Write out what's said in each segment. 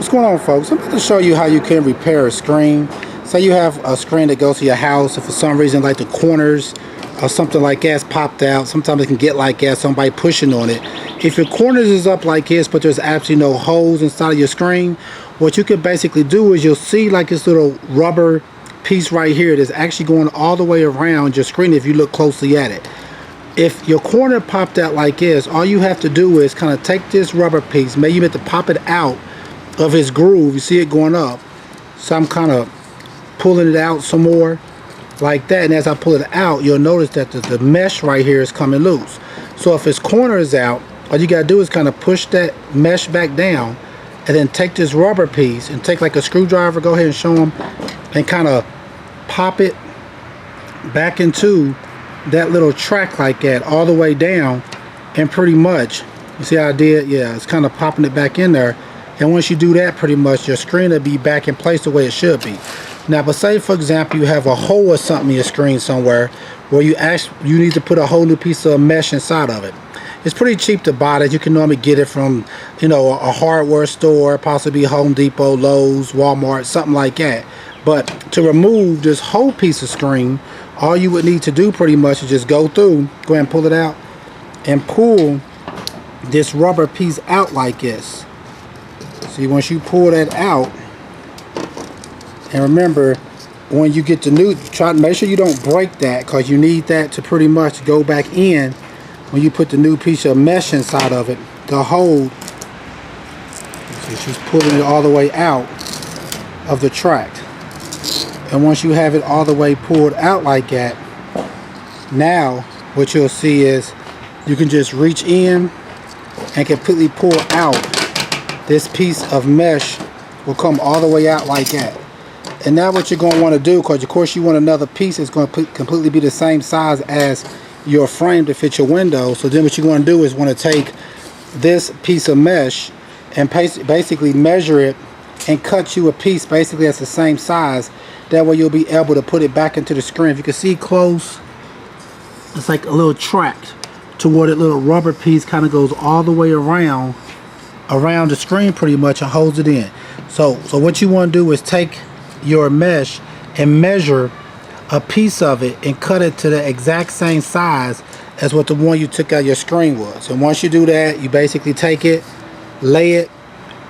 What's going on, folks? I'm about to show you how you can repair a screen. Say you have a screen that goes to your house, and for some reason like the corners or something like that's popped out. Sometimes it can get like that, somebody pushing on it. If your corners is up like this but there's absolutely no holes inside of your screen, what you can basically do is you'll see like this little rubber piece right here that's actually going all the way around your screen if you look closely at it. If your corner popped out like this, all you have to do is kind of take this rubber piece, maybe you have to pop it out of his groove. You see it going up, so I'm kind of pulling it out some more like that, and as I pull it out, you'll notice that the mesh right here is coming loose. So if his corner is out, all you gotta do is kind of push that mesh back down, and then take this rubber piece and take like a screwdriver, go ahead and show him, and kind of pop it back into that little track like that all the way down, and pretty much, you see how I did? Yeah, it's kind of popping it back in there. And once you do that, pretty much your screen will be back in place the way it should be. Now, but say for example you have a hole or something in your screen somewhere where you need to put a whole new piece of mesh inside of it. It's pretty cheap to buy that. You can normally get it from, you know, a hardware store, possibly Home Depot, Lowe's, Wal-Mart, something like that. But to remove this whole piece of screen, all you would need to do pretty much is just go ahead and pull it out and pull this rubber piece out like this. See, once you pull that out, and remember, when you get the new, try to make sure you don't break that, because you need that to pretty much go back in when you put the new piece of mesh inside of it to hold. So she's pulling it all the way out of the track. And once you have it all the way pulled out like that, now what you'll see is you can just reach in and completely pull out. This piece of mesh will come all the way out like that. And now what you're going to want to do, because of course you want another piece that's going to completely be the same size as your frame to fit your window. So then what you're going to do is want to take this piece of mesh and basically measure it and cut you a piece basically that's the same size. That way you'll be able to put it back into the screen. If you can see close, it's like a little track to where that little rubber piece kind of goes all the way around the screen pretty much and holds it in. So what you want to do is take your mesh and measure a piece of it and cut it to the exact same size as what the one you took out your screen was. And once you do that, you basically take it, lay it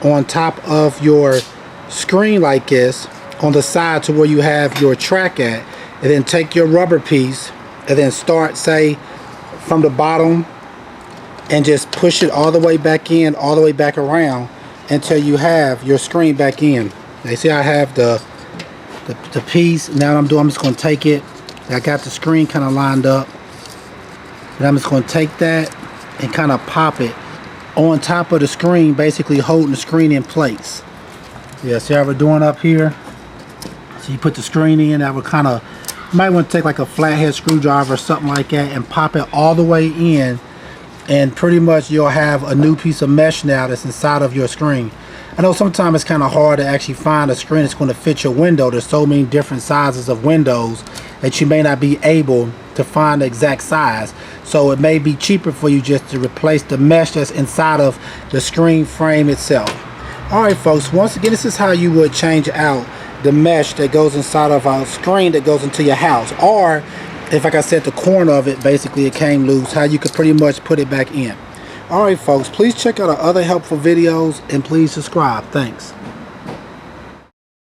on top of your screen like this on the side to where you have your track at, and then take your rubber piece and then start, say, from the bottom and just push it all the way back in, all the way back around until you have your screen back in. Now you see I have the piece. Now what I'm doing, I'm just going to take it. I got the screen kind of lined up, and I'm just going to take that and kind of pop it on top of the screen, basically holding the screen in place. Yeah, see how we're doing up here? So you put the screen in, that would kind of, you might want to take like a flathead screwdriver or something like that and pop it all the way in, and pretty much you'll have a new piece of mesh now that's inside of your screen. I know sometimes it's kind of hard to actually find a screen that's going to fit your window. There's so many different sizes of windows that you may not be able to find the exact size. So it may be cheaper for you just to replace the mesh that's inside of the screen frame itself. Alright folks, once again, this is how you would change out the mesh that goes inside of a screen that goes into your house. Or if, like I said, the corner of it, basically it came loose, how you could pretty much put it back in. Alright folks, please check out our other helpful videos and please subscribe. Thanks.